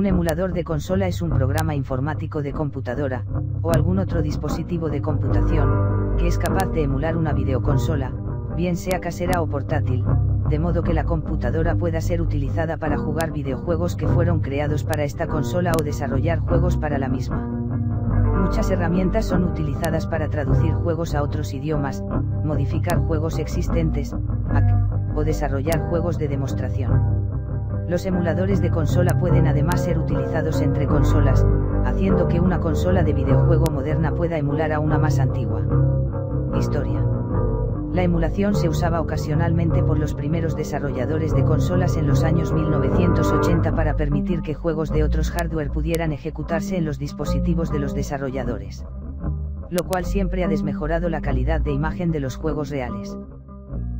Un emulador de consola es un programa informático de computadora, o algún otro dispositivo de computación, que es capaz de emular una videoconsola, bien sea casera o portátil, de modo que la computadora pueda ser utilizada para jugar videojuegos que fueron creados para esta consola o desarrollar juegos para la misma. Muchas herramientas son utilizadas para traducir juegos a otros idiomas, modificar juegos existentes, o desarrollar juegos de demostración. Los emuladores de consola pueden además ser utilizados entre consolas, haciendo que una consola de videojuego moderna pueda emular a una más antigua. Historia. La emulación se usaba ocasionalmente por los primeros desarrolladores de consolas en los años 1980 para permitir que juegos de otros hardware pudieran ejecutarse en los dispositivos de los desarrolladores. Lo cual siempre ha desmejorado la calidad de imagen de los juegos reales.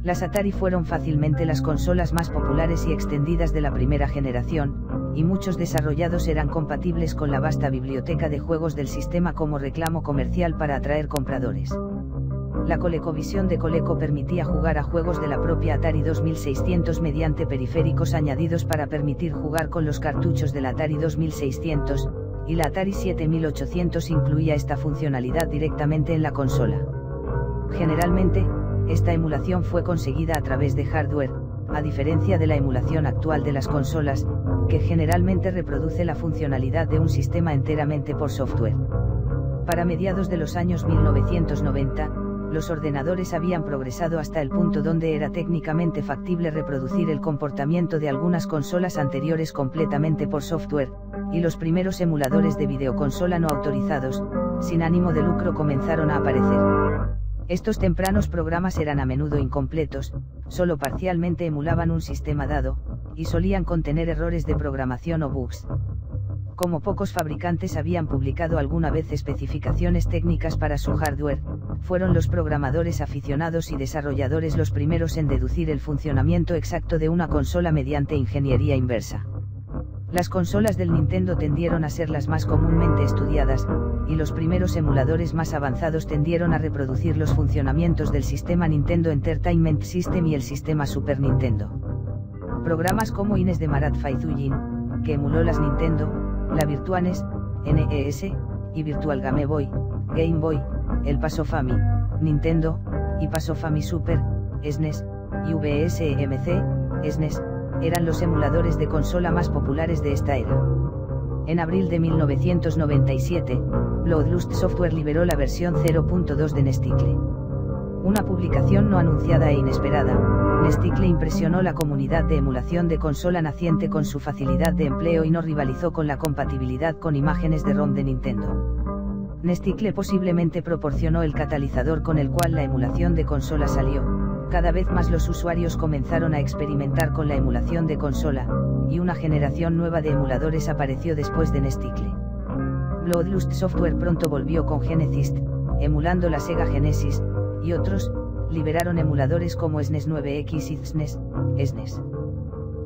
Las Atari fueron fácilmente las consolas más populares y extendidas de la primera generación, y muchos desarrollados eran compatibles con la vasta biblioteca de juegos del sistema como reclamo comercial para atraer compradores. La ColecoVision de Coleco permitía jugar a juegos de la propia Atari 2600 mediante periféricos añadidos para permitir jugar con los cartuchos del Atari 2600, y la Atari 7800 incluía esta funcionalidad directamente en la consola. Generalmente, esta emulación fue conseguida a través de hardware, a diferencia de la emulación actual de las consolas, que generalmente reproduce la funcionalidad de un sistema enteramente por software. Para mediados de los años 1990, los ordenadores habían progresado hasta el punto donde era técnicamente factible reproducir el comportamiento de algunas consolas anteriores completamente por software, y los primeros emuladores de videoconsola no autorizados, sin ánimo de lucro comenzaron a aparecer. Estos tempranos programas eran a menudo incompletos, solo parcialmente emulaban un sistema dado, y solían contener errores de programación o bugs. Como pocos fabricantes habían publicado alguna vez especificaciones técnicas para su hardware, fueron los programadores aficionados y desarrolladores los primeros en deducir el funcionamiento exacto de una consola mediante ingeniería inversa. Las consolas del Nintendo tendieron a ser las más comúnmente estudiadas, y los primeros emuladores más avanzados tendieron a reproducir los funcionamientos del sistema Nintendo Entertainment System y el sistema Super Nintendo. Programas como Ines de Marat Faizulin, que emuló las Nintendo, la Virtua NES, NES, y Virtual Game Boy, el Paso Fami, Nintendo, y Paso Fami Super, SNES, y VSMC, SNES, eran los emuladores de consola más populares de esta era. En abril de 1997, Bloodlust Software liberó la versión 0.2 de Nesticle. Una publicación no anunciada e inesperada, Nesticle impresionó la comunidad de emulación de consola naciente con su facilidad de empleo y no rivalizó con la compatibilidad con imágenes de ROM de Nintendo. Nesticle posiblemente proporcionó el catalizador con el cual la emulación de consola salió. Cada vez más los usuarios comenzaron a experimentar con la emulación de consola, y una generación nueva de emuladores apareció después de Nesticle. Bloodlust Software pronto volvió con Genesis, emulando la Sega Genesis, y otros, liberaron emuladores como SNES 9X y SNES.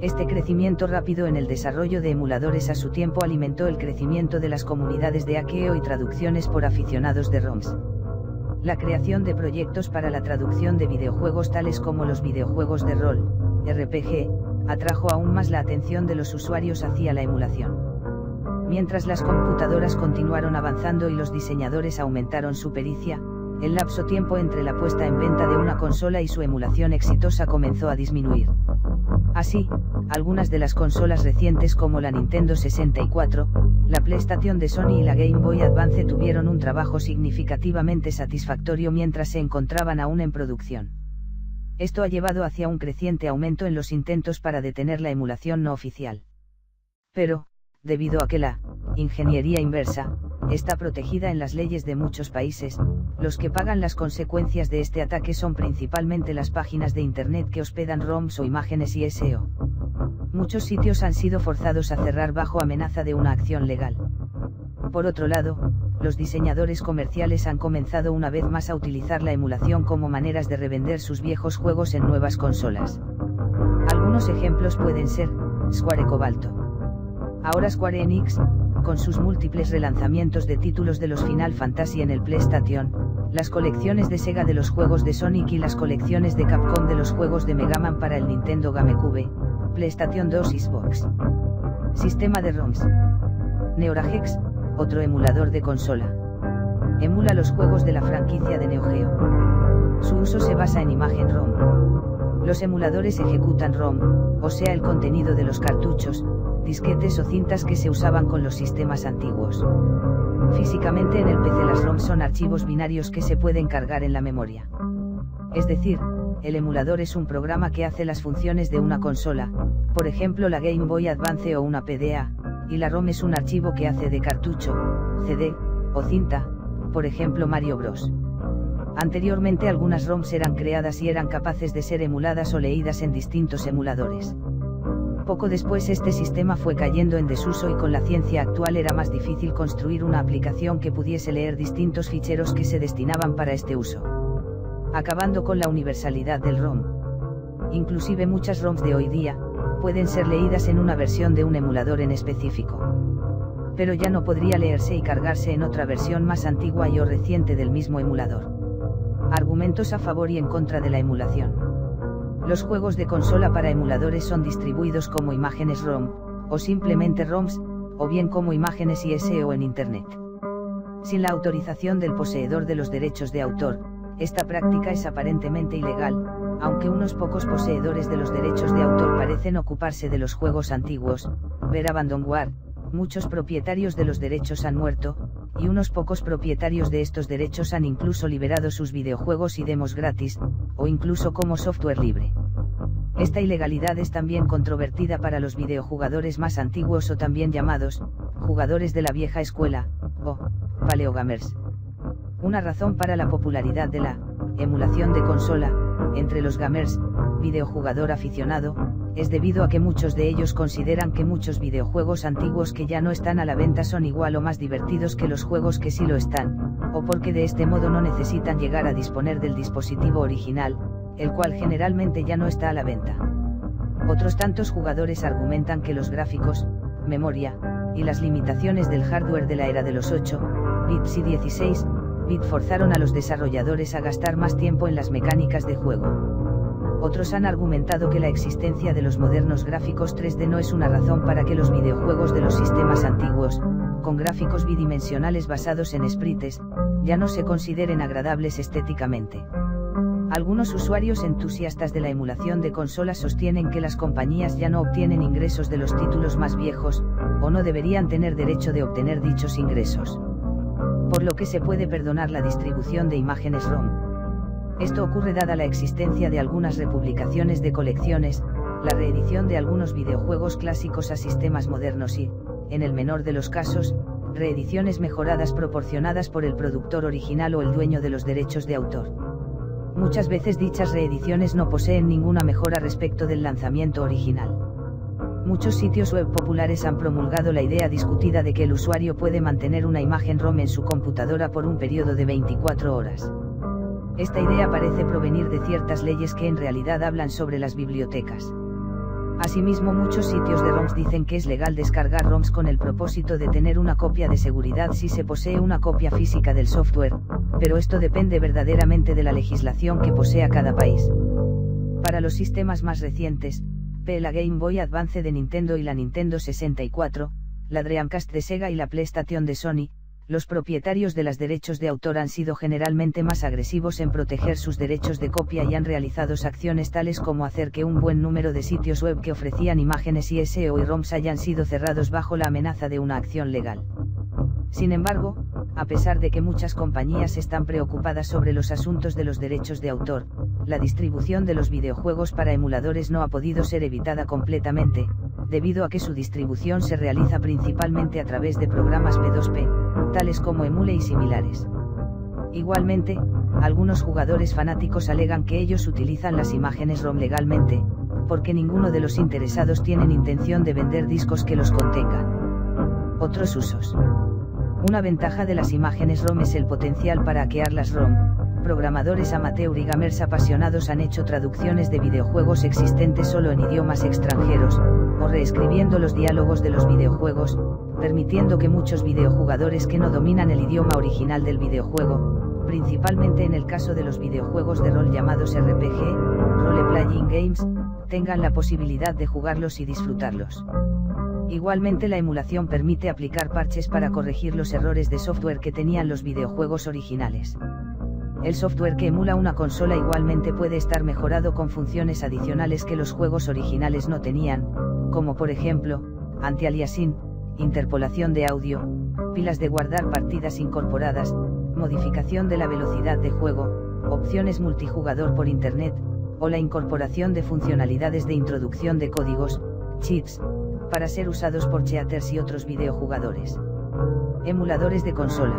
Este crecimiento rápido en el desarrollo de emuladores a su tiempo alimentó el crecimiento de las comunidades de hackeo y traducciones por aficionados de ROMs. La creación de proyectos para la traducción de videojuegos tales como los videojuegos de rol, RPG, atrajo aún más la atención de los usuarios hacia la emulación. Mientras las computadoras continuaron avanzando y los diseñadores aumentaron su pericia, el lapso tiempo entre la puesta en venta de una consola y su emulación exitosa comenzó a disminuir. Así, algunas de las consolas recientes como la Nintendo 64, la PlayStation de Sony y la Game Boy Advance tuvieron un trabajo significativamente satisfactorio mientras se encontraban aún en producción. Esto ha llevado hacia un creciente aumento en los intentos para detener la emulación no oficial. Pero, debido a que la ingeniería inversa está protegida en las leyes de muchos países, los que pagan las consecuencias de este ataque son principalmente las páginas de Internet que hospedan ROMs o imágenes y SEO. Muchos sitios han sido forzados a cerrar bajo amenaza de una acción legal. Por otro lado, los diseñadores comerciales han comenzado una vez más a utilizar la emulación como maneras de revender sus viejos juegos en nuevas consolas. Algunos ejemplos pueden ser Square Cobalto. Ahora Square Enix, con sus múltiples relanzamientos de títulos de los Final Fantasy en el PlayStation, las colecciones de Sega de los juegos de Sonic y las colecciones de Capcom de los juegos de Mega Man para el Nintendo GameCube, PlayStation 2 y Xbox. Sistema de ROMs. NeoGames, otro emulador de consola. Emula los juegos de la franquicia de Neo Geo. Su uso se basa en imagen ROM. Los emuladores ejecutan ROM, o sea el contenido de los cartuchos, disquetes o cintas que se usaban con los sistemas antiguos. Físicamente en el PC las ROMs son archivos binarios que se pueden cargar en la memoria. Es decir, el emulador es un programa que hace las funciones de una consola, por ejemplo la Game Boy Advance o una PDA, y la ROM es un archivo que hace de cartucho, CD, o cinta, por ejemplo Mario Bros. Anteriormente algunas ROMs eran creadas y eran capaces de ser emuladas o leídas en distintos emuladores. Poco después este sistema fue cayendo en desuso y con la ciencia actual era más difícil construir una aplicación que pudiese leer distintos ficheros que se destinaban para este uso, acabando con la universalidad del ROM. Inclusive muchas ROMs de hoy día, pueden ser leídas en una versión de un emulador en específico. Pero ya no podría leerse y cargarse en otra versión más antigua y o reciente del mismo emulador. Argumentos a favor y en contra de la emulación. Los juegos de consola para emuladores son distribuidos como imágenes ROM, o simplemente ROMs, o bien como imágenes ISO o en Internet. Sin la autorización del poseedor de los derechos de autor, esta práctica es aparentemente ilegal, aunque unos pocos poseedores de los derechos de autor parecen ocuparse de los juegos antiguos, ver Abandonware, muchos propietarios de los derechos han muerto, y unos pocos propietarios de estos derechos han incluso liberado sus videojuegos y demos gratis, o incluso como software libre. Esta ilegalidad es también controvertida para los videojugadores más antiguos o también llamados, jugadores de la vieja escuela, o paleogamers. Una razón para la popularidad de la emulación de consola, entre los gamers, videojugador aficionado, es debido a que muchos de ellos consideran que muchos videojuegos antiguos que ya no están a la venta son igual o más divertidos que los juegos que sí lo están, o porque de este modo no necesitan llegar a disponer del dispositivo original, el cual generalmente ya no está a la venta. Otros tantos jugadores argumentan que los gráficos, memoria, y las limitaciones del hardware de la era de los 8 bits y 16 bits forzaron a los desarrolladores a gastar más tiempo en las mecánicas de juego. Otros han argumentado que la existencia de los modernos gráficos 3D no es una razón para que los videojuegos de los sistemas antiguos, con gráficos bidimensionales basados en sprites, ya no se consideren agradables estéticamente. Algunos usuarios entusiastas de la emulación de consolas sostienen que las compañías ya no obtienen ingresos de los títulos más viejos, o no deberían tener derecho de obtener dichos ingresos, por lo que se puede perdonar la distribución de imágenes ROM. Esto ocurre dada la existencia de algunas republicaciones de colecciones, la reedición de algunos videojuegos clásicos a sistemas modernos y, en el menor de los casos, reediciones mejoradas proporcionadas por el productor original o el dueño de los derechos de autor. Muchas veces dichas reediciones no poseen ninguna mejora respecto del lanzamiento original. Muchos sitios web populares han promulgado la idea discutida de que el usuario puede mantener una imagen ROM en su computadora por un periodo de 24 horas. Esta idea parece provenir de ciertas leyes que en realidad hablan sobre las bibliotecas. Asimismo, muchos sitios de ROMs dicen que es legal descargar ROMs con el propósito de tener una copia de seguridad si se posee una copia física del software, pero esto depende verdaderamente de la legislación que posea cada país. Para los sistemas más recientes, la Game Boy Advance de Nintendo y la Nintendo 64, la Dreamcast de Sega y la PlayStation de Sony, los propietarios de los derechos de autor han sido generalmente más agresivos en proteger sus derechos de copia y han realizado acciones tales como hacer que un buen número de sitios web que ofrecían imágenes ISO y ROMs hayan sido cerrados bajo la amenaza de una acción legal. Sin embargo, a pesar de que muchas compañías están preocupadas sobre los asuntos de los derechos de autor, la distribución de los videojuegos para emuladores no ha podido ser evitada completamente, debido a que su distribución se realiza principalmente a través de programas P2P, tales como Emule y similares. Igualmente, algunos jugadores fanáticos alegan que ellos utilizan las imágenes ROM legalmente, porque ninguno de los interesados tienen intención de vender discos que los contengan. Otros usos. Una ventaja de las imágenes ROM es el potencial para hackear las ROM. Programadores amateur y gamers apasionados han hecho traducciones de videojuegos existentes solo en idiomas extranjeros, o reescribiendo los diálogos de los videojuegos, permitiendo que muchos videojugadores que no dominan el idioma original del videojuego, principalmente en el caso de los videojuegos de rol llamados RPG, Role Playing Games, tengan la posibilidad de jugarlos y disfrutarlos. Igualmente la emulación permite aplicar parches para corregir los errores de software que tenían los videojuegos originales. El software que emula una consola igualmente puede estar mejorado con funciones adicionales que los juegos originales no tenían, como por ejemplo, anti-aliasing, interpolación de audio, pilas de guardar partidas incorporadas, modificación de la velocidad de juego, opciones multijugador por Internet, o la incorporación de funcionalidades de introducción de códigos, cheats, para ser usados por cheaters y otros videojugadores. Emuladores de consola.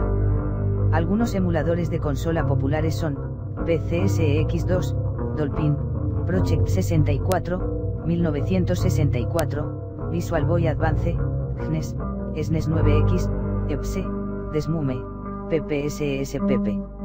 Algunos emuladores de consola populares son PCSX2, Dolphin, Project 64, 1964, Visual Boy Advance, GNES, SNES 9X, EPSE, Desmume, PPSSPP.